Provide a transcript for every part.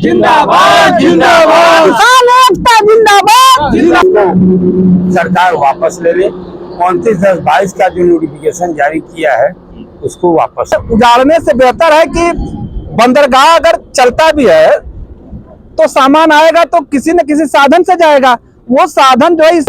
जिंदाबाद जिंदाबाद, किसान एकता जिंदाबाद जिंदाबाद। सरकार वापस ले ले। 29/10/22 का जो नोटिफिकेशन जारी किया है उसको वापस। उजाड़ने से बेहतर है कि बंदरगाह अगर चलता भी है तो सामान आएगा तो किसी न किसी साधन से जाएगा, वो साधन जो है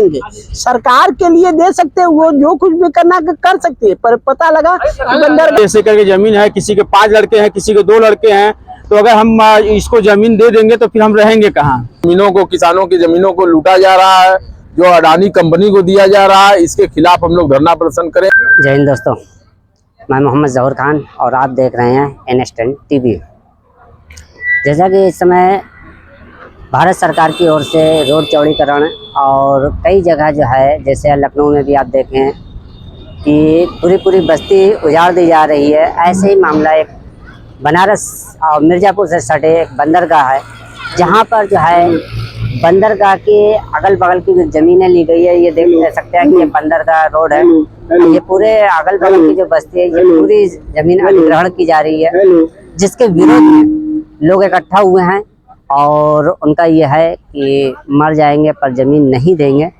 सरकार के लिए दे सकते हैं, वो जो कुछ भी करना कर सकती है, पर पता लगा बंदरगाह जैसे करके जमीन है, किसी के 5 लड़के हैं, किसी के 2 लड़के हैं, तो अगर हम इसको जमीन दे देंगे तो फिर हम रहेंगे कहाँ। जमीनों को, किसानों की जमीनों को लूटा जा रहा है, जो अडानी कंपनी को दिया जा रहा है, इसके खिलाफ हम लोग धरना प्रदर्शन करें। जय हिंद दोस्तों, मैं मोहम्मद जहूर खान और आप देख रहे हैं NS10 TV। जैसा कि इस समय भारत सरकार की ओर से रोड चौड़ीकरण और कई जगह जो है, जैसे लखनऊ में भी आप देखें कि पूरी बस्ती उजाड़ दी जा रही है। ऐसे ही मामला एक बनारस और मिर्ज़ापुर से सटे एक बंदरगाह है, जहां पर जो है बंदरगाह के अगल बगल की जो ज़मीनें ली गई है, ये देख सकते हैं कि ये बंदरगाह रोड है। ये पूरे अगल बगल की जो बस्ती है, ये पूरी ज़मीन अधिग्रहण की जा रही है, जिसके विरोध में लोग इकट्ठा हुए हैं और उनका ये है कि मर जाएंगे पर ज़मीन नहीं देंगे।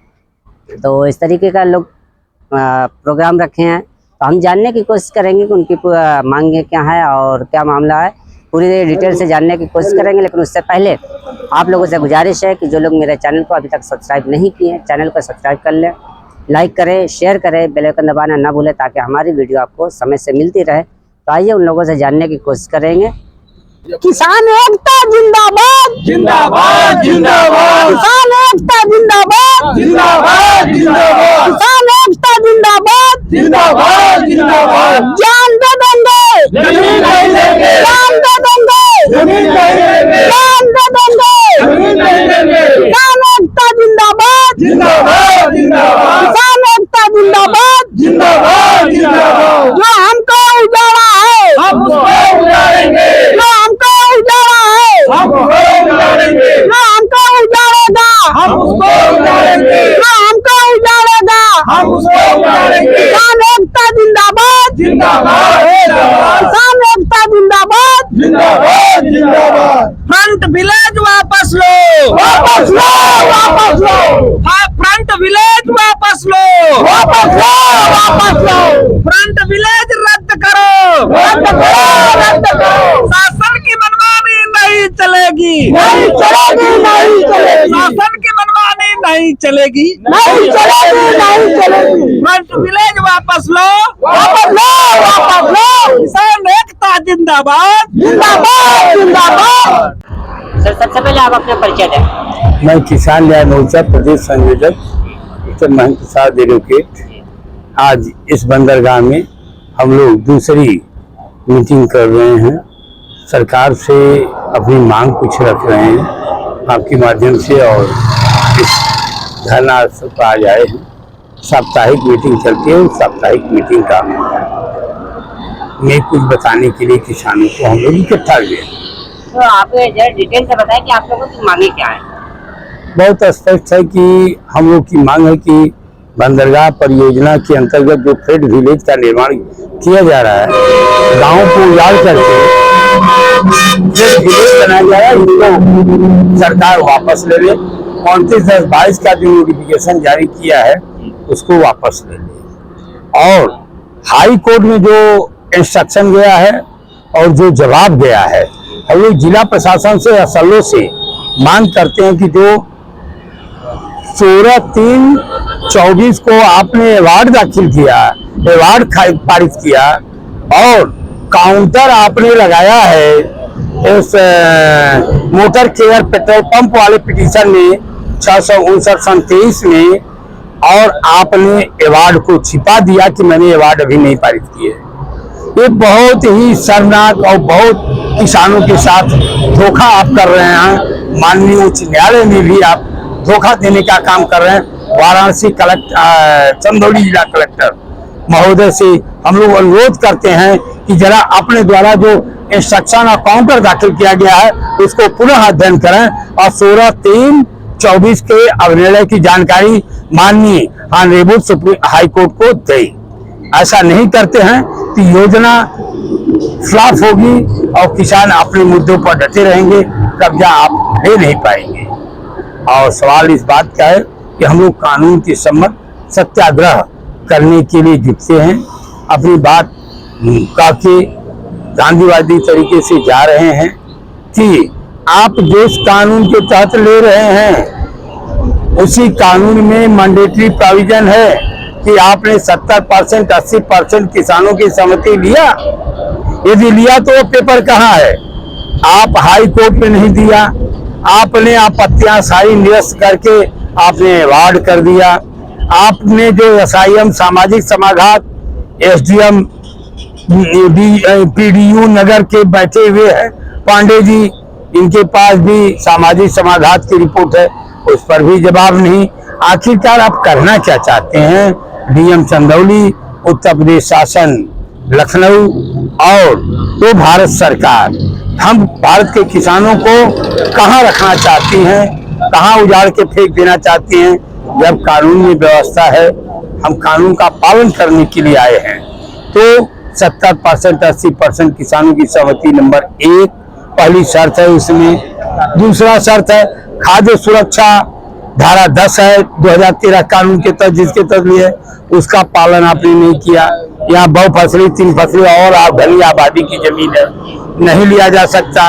तो इस तरीके का लोग प्रोग्राम रखे हैं, तो हम जानने की कोशिश करेंगे कि उनकी मांगे क्या है और क्या मामला है। पूरी डिटेल से जानने की कोशिश करेंगे, लेकिन उससे पहले आप लोगों से गुजारिश है कि जो लोग मेरे चैनल को अभी तक सब्सक्राइब नहीं किए हैं, चैनल को सब्सक्राइब कर लें, लाइक करें, शेयर करें, बेल आइकन दबाना ना भूलें, ताकि हमारी वीडियो आपको समय से मिलती रहे। तो आइए उन लोगों से जानने की कोशिश करेंगे। किसान एकता जिंदाबाद जिंदाबाद जिंदाबाद, किसान एकता जिंदाबाद जिंदाबाद जिंदाबाद, किसान एकता जिंदाबाद जिंदाबाद जिंदाबाद। जान दे देंगे, जमीन नहीं देंगे, जान दे देंगे, जमीन नहीं देंगे, जान दे देंगे, जमीन नहीं देंगे। किसान एकता जिंदाबाद जिंदाबाद जिंदाबाद, किसान एकता जिंदाबाद जिंदाबाद जिंदाबाद। जो हमको उजाड़ा है, हम उसको उजाड़ेंगे, जो हमको उजाड़ा है, हम उसको उजाड़ेंगे, जो हमको उजाड़ेगा, हम उसको उजाड़ेंगे, जो हमको उजाड़ेगा, हम उसको उजाड़ेंगे। किसान एकता जिंदाबाद जिंदाबाद जिंदाबाद, किसान एकता जिंदाबाद जिंदाबाद जिंदाबाद। फ्रंट विलेज वापस लो, वापस लो, वापस लो, फ्रंट विलेज वापस लो, वापस लो, वापस लो। फ्रंट विलेज रद्द करो, रद्द करो, रद्द करो। शासन की मनमानी नहीं चलेगी, नहीं चलेगी, नहीं चलेगी, शासन की मनमानी नहीं चलेगी, नहीं चलेगी, नहीं चलेगी। फ्रंट विलेज वापस लो, वापस लो, वापस लो। किसान एकता जिंदाबाद, जिंदाबाद जिंदाबाद। सर, सबसे पहले आप अपना परिचय दें। मैं किसान न्याय मोर्चा प्रदेश संयोजक डॉक्टर महंत प्रसाद एडवोकेट। आज इस बंदरगाह में हम लोग दूसरी मीटिंग कर रहे हैं। सरकार से अपनी मांग कुछ रख रहे हैं आपके माध्यम से, और इस धरना पर आ जाए हैं। साप्ताहिक मीटिंग चलती है, साप्ताहिक मीटिंग का में कुछ बताने के लिए किसानों को हम लोग इकट्ठा हुए। तो आप जरा डिटेल से बताएं कि आप लोगों की मांगे क्या है। बहुत स्पष्ट है कि हम लोग की मांग है कि बंदरगाह परियोजना के अंतर्गत जो फ्रेट विलेज का निर्माण किया जा रहा है, गांव को उजाड़ करके फ्रेट विलेज बनाया जा रहा है, इसको सरकार वापस ले ले। 29/10/22 का जो नोटिफिकेशन जारी किया है उसको वापस ले ले। और हाई कोर्ट में जो इंस्ट्रक्शन गया है और जो जवाब गया है, और वो जिला प्रशासन से असलों से मांग करते हैं कि जो 16/3/24 को आपने अवार्ड दाखिल किया, अवार्ड पारित किया और काउंटर आपने लगाया है इस मोटर केयर पेट्रोल पंप वाले पिटीशन में 659/23 में, और आपने अवार्ड को छिपा दिया कि मैंने अवार्ड अभी नहीं पारित किए। ये बहुत ही शर्मनाक और बहुत किसानों के साथ धोखा आप कर रहे हैं। माननीय उच्च न्यायालय में भी आप धोखा देने का काम कर रहे हैं। वाराणसी कलेक्टर, चंदौली जिला कलेक्टर महोदय से हम लोग अनुरोध करते हैं कि जरा अपने द्वारा जो इंस्ट्रक्शन और काउंटर दाखिल किया गया है उसको पुनः अध्ययन करें और 16/3/24 के अवनिर्णय की जानकारी माननीय ऑनरेबल सुप्रीम हाई कोर्ट को दें। ऐसा नहीं करते हैं कि योजना फ्लॉप होगी और किसान अपने मुद्दों पर डटे रहेंगे, कब्जा आप ले नहीं पाएंगे। और सवाल इस बात का है कि हम लोग कानून के सम्मत सत्याग्रह करने के लिए जुटते हैं। अपनी बात काफी गांधीवादी तरीके से जा रहे हैं कि आप जिस कानून के तहत ले रहे हैं उसी कानून में मैंडेटरी प्रोविजन है कि आपने 70% 80% किसानों की सहमति लिया। यदि लिया तो वो पेपर कहाँ है? आप हाई कोर्ट में नहीं दिया, आपने आपत्तियां सारी निरस्त करके आपने वार्ड कर दिया। आपने जो SIM सामाजिक समाघात SDM PDU नगर के बैठे हुए हैं पांडे जी, इनके पास भी सामाजिक समाघात की रिपोर्ट है, उस पर भी जवाब नहीं। आखिरकार आप करना क्या चाहते हैं? DM चंदौली, उत्तर प्रदेश शासन लखनऊ और तो भारत सरकार हम भारत के किसानों को कहाँ रखना चाहती हैं, कहाँ उजाड़ के फेंक देना चाहती हैं? जब कानून में व्यवस्था है, हम कानून का पालन करने के लिए आए हैं। तो 70% 80% किसानों की सहमति नंबर 1 पहली शर्त है उसमें। दूसरा शर्त है खाद्य सुरक्षा धारा 10 है 2013 कानून के तहत, जिसके तहत लिए उसका पालन आपने नहीं किया। यहाँ बहुफसली 3 फसली और घनी आबादी की जमीन है, नहीं लिया जा सकता।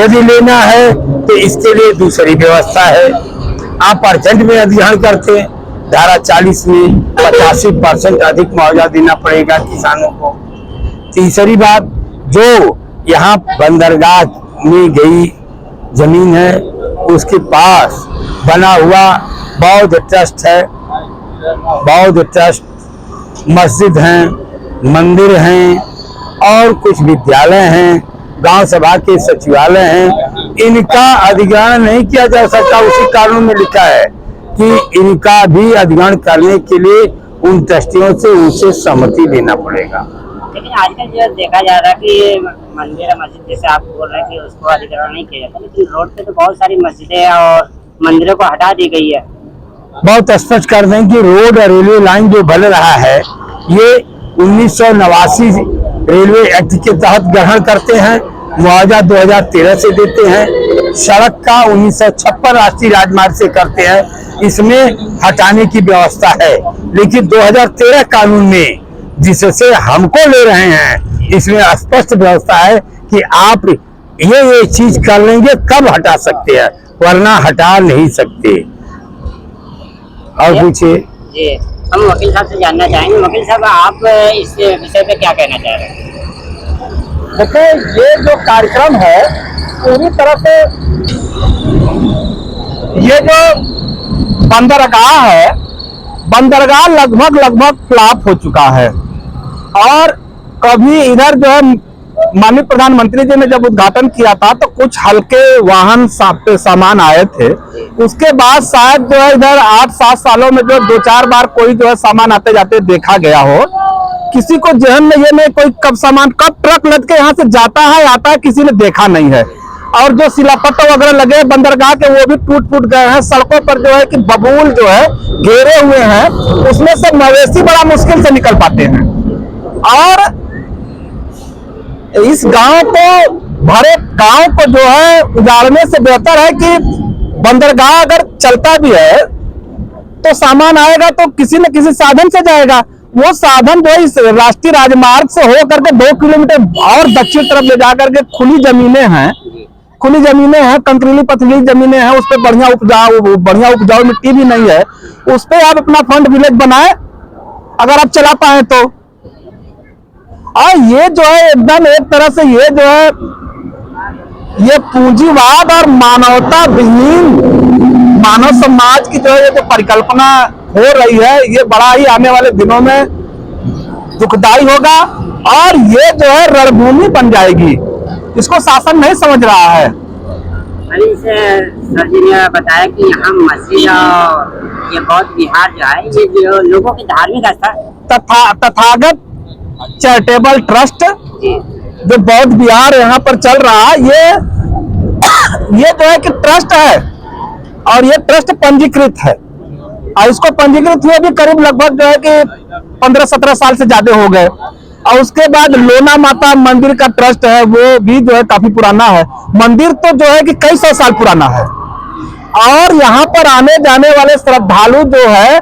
यदि लेना है तो इसके लिए दूसरी व्यवस्था है। आप अर्जेंट में अधिग्रहण करते हैं, धारा 40 में 85% अधिक मुआवजा देना पड़ेगा किसानों को। तीसरी बात, जो यहाँ बंदरगाह में गई जमीन है उसके पास बना हुआ बौद्ध ट्रस्ट है, बौद्ध ट्रस्ट, मस्जिद हैं, मंदिर हैं और कुछ विद्यालय हैं, गांव सभा के सचिवालय हैं, इनका अधिग्रहण नहीं किया जा सकता। उसी कानून में लिखा है कि इनका भी अधिग्रहण करने के लिए उन ट्रस्टियों से उनसे सहमति लेना पड़ेगा। लेकिन आजकल जो देखा जा रहा है कि मंदिर मस्जिद जैसे आप बोल रहे हैं कि उसको अधिग्रहण नहीं किया जाता, लेकिन रोड पे तो बहुत सारी मस्जिदें और मंदिरों को हटा दी गई है। बहुत स्पष्ट कर दें कि रोड और रेलवे लाइन जो बन रहा है ये 1989 रेलवे एक्ट के तहत ग्रहण करते हैं, मुआवजा 2013 से देते हैं। सड़क का 1956 राष्ट्रीय राजमार्ग से करते हैं, इसमें हटाने की व्यवस्था है। लेकिन 2013 कानून में जिससे हमको ले रहे हैं इसमें स्पष्ट व्यवस्था है कि आप ये चीज कर लेंगे कब हटा सकते हैं, वरना हटा नहीं सकते। और पूछिए जी, हम वकील साहब से जानना चाहेंगे। वकील साहब, आप इस विषय पे क्या कहना चाह रहे हैं? देखिए, ये जो कार्यक्रम है पूरी तरह से ये जो बंदरगाह है, बंदरगाह लगभग फ्लॉप हो चुका है। और कभी इधर जो है माननीय प्रधानमंत्री जी ने जब उद्घाटन किया था तो कुछ हल्के वाहन सामान आए थे। उसके बाद शायद जो है इधर 8-7 सालों में जो 2-4 बार कोई जो है सामान आते जाते देखा गया हो। किसी को जहन में ये नहीं कोई कब ट्रक लद के यहाँ से जाता है आता है, किसी ने देखा नहीं है। और जो सिलापट्टे वगैरह लगे बंदरगाह के वो भी टूट गए हैं। सड़कों पर जो है कि बबूल जो है घेरे हुए हैं, उसमें से मवेशी बड़ा मुश्किल से निकल पाते हैं। और इस गांव को भरे गांव को जो है उजाड़ने से बेहतर है कि बंदरगाह अगर चलता भी है तो सामान आएगा तो किसी न किसी साधन से जाएगा। वो साधन जो है इस राष्ट्रीय राजमार्ग से हो करके 2 किलोमीटर और दक्षिण तरफ ले जाकर के खुली जमीनें हैं, कंकरीली पथरीली जमीनें हैं, उस पर बढ़िया उपजाऊ मिट्टी भी नहीं है। उस पर आप अपना फंड विलेज बनाए अगर आप चला पाए तो। और ये जो है एकदम एक तरह से ये जो है ये पूंजीवाद और मानवता विहीन मानव समाज की जो है ये जो परिकल्पना हो रही है, ये बड़ा ही आने वाले दिनों में दुखदाई होगा। और ये जो है रणभूमि बन जाएगी, इसको शासन नहीं समझ रहा है। सर जी ने बताया कि यहाँ मस्जिद और ये बौद्ध विहार जो है ये जो लोगों की धार्मिक आस्था तथागत चैरिटेबल ट्रस्ट जो बौद्ध विहार यहाँ पर चल रहा है, ये जो है कि ट्रस्ट है और ये ट्रस्ट पंजीकृत है। और इसको पंजीकृत हुए भी करीब लगभग जो है कि 15-17 साल से ज्यादा हो गए। और उसके बाद लोना माता मंदिर का ट्रस्ट है, वो भी जो है काफी पुराना है। मंदिर तो जो है कि कई सौ साल पुराना है और यहाँ पर आने जाने वाले श्रद्धालु जो है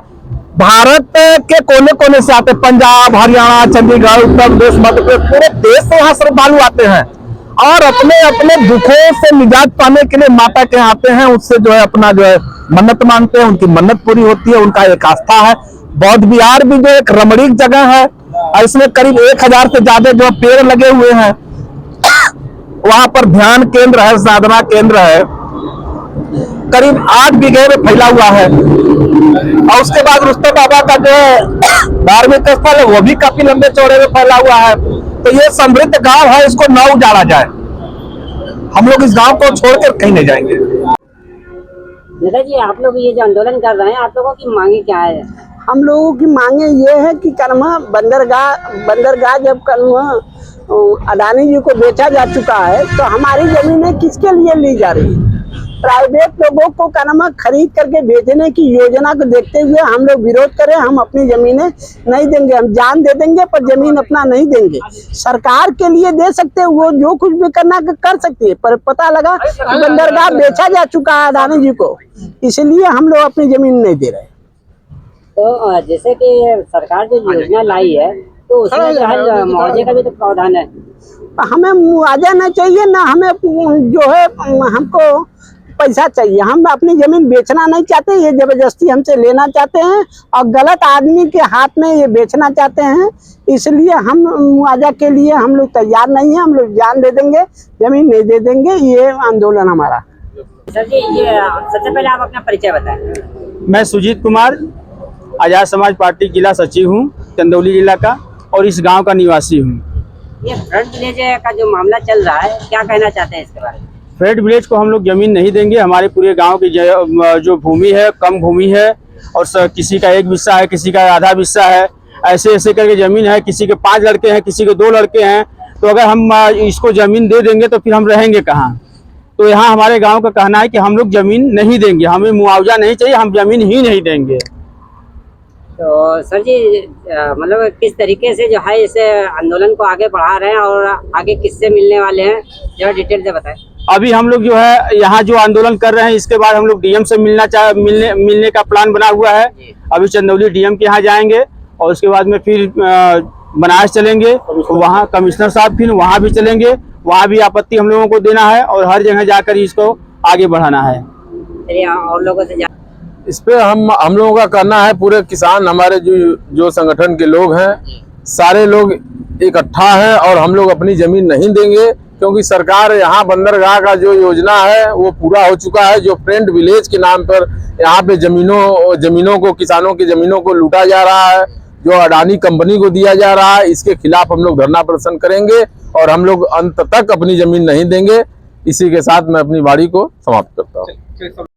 भारत के कोने कोने से आते हैं। पंजाब, हरियाणा, चंडीगढ़, उत्तर प्रदेश, मध्य प्रदेश, पूरे देश से यहाँ श्रद्धालु आते हैं और अपने अपने दुखों से निजात पाने के लिए माता के यहाँ आते हैं। उससे जो है अपना जो है मन्नत मानते हैं, उनकी मन्नत पूरी होती है, उनका एक आस्था है। बौद्ध विहार भी जो एक रमणीक जगह है और इसमें करीब 1000 से ज्यादा जो पेड़ लगे हुए हैं। वहां पर ध्यान केंद्र है, साधना केंद्र है, करीब 8 बीघे में फैला हुआ है। और उसके बाद रुस्तम बाबा का जो धार्मिक स्थल है वो भी काफी लंबे चौड़े में फैला हुआ है। तो ये समृद्ध गांव है, इसको न उजाड़ा जाए। हम लोग इस गांव को छोड़कर कहीं नहीं जाएंगे। नेताजी, आप लोग ये जो आंदोलन कर रहे हैं, आप लोगों की मांगे क्या है? हम लोगों की मांगे ये है कि कर्मा बंदरगाह जब कर्मा अडानी जी को बेचा जा चुका है तो हमारी जमीनें किसके लिए ली जा रही है? प्राइवेट लोगों को कर्मा खरीद करके बेचने की योजना को देखते हुए हम लोग विरोध करें। हम अपनी जमीनें नहीं देंगे, हम जान दे देंगे पर जमीन अपना नहीं देंगे। सरकार के लिए दे सकते हैं, वो जो कुछ भी करना कर सकती है, पर पता लगा कि बंदरगाह बेचा जा चुका है अडानी जी को, इसलिए हम लोग अपनी जमीन नहीं दे रहे। तो जैसे कि सरकार जो योजना लाई है तो उसमें जो है मुआवजे का भी तो प्रावधान है। हमें मुआवजा नहीं चाहिए ना, हमें जो है हमको पैसा चाहिए। हम अपनी जमीन बेचना नहीं चाहते, ये जबरदस्ती हमसे लेना चाहते हैं और गलत आदमी के हाथ में ये बेचना चाहते हैं। इसलिए हम मुआवजा के लिए हम लोग तैयार नहीं है। हम लोग जान दे देंगे, जमीन नहीं दे देंगे। ये आंदोलन हमारा। सर जी, ये सबसे पहले आप अपना परिचय बताएं। मैं सुजीत कुमार, आजाद समाज पार्टी जिला सचिव हूँ, चंदौली जिला का, और इस गांव का निवासी हूँ। ये फ्रंट विलेज का जो मामला चल रहा है, क्या कहना चाहते हैं इसके बारे में? फ्लड विलेज को हम लोग जमीन नहीं देंगे। हमारे पूरे गांव की जो भूमि है कम भूमि है और किसी का 1 हिस्सा है, किसी का आधा हिस्सा है, ऐसे ऐसे करके जमीन है। किसी के 5 लड़के हैं, किसी के 2 लड़के हैं। तो अगर हम इसको जमीन दे देंगे तो फिर हम रहेंगे कहाँ? तो यहाँ हमारे गांव का कहना है कि हम लोग जमीन नहीं देंगे, हमें मुआवजा नहीं चाहिए, हम जमीन ही नहीं देंगे। तो सर जी, मतलब किस तरीके से जो है इस आंदोलन को आगे बढ़ा रहे हैं और आगे किससे मिलने वाले हैं, जरा डिटेल से बताएं। अभी हम लोग जो है यहाँ जो आंदोलन कर रहे हैं, इसके बाद हम लोग डीएम से मिलने का प्लान बना हुआ है। अभी चंदौली डीएम के यहाँ जाएंगे और उसके बाद में फिर बनारस चलेंगे, वहाँ कमिश्नर साहब फिर वहाँ भी चलेंगे। वहाँ भी आपत्ति हम लोगों को देना है और हर जगह जाकर इसको आगे बढ़ाना है। और लोगों से इस पे हम लोगों का करना है, पूरे किसान हमारे जो संगठन के लोग हैं, सारे लोग इकट्ठा हैं और हम लोग अपनी जमीन नहीं देंगे। क्योंकि सरकार यहाँ बंदरगाह का जो योजना है वो पूरा हो चुका है। जो फ्रंट विलेज के नाम पर यहाँ पे जमीनों को, किसानों की जमीनों को लूटा जा रहा है, जो अडानी कंपनी को दिया जा रहा है, इसके खिलाफ हम लोग धरना प्रदर्शन करेंगे और हम लोग अंत तक अपनी जमीन नहीं देंगे। इसी के साथ मैं अपनी वाणी को समाप्त करता हूँ।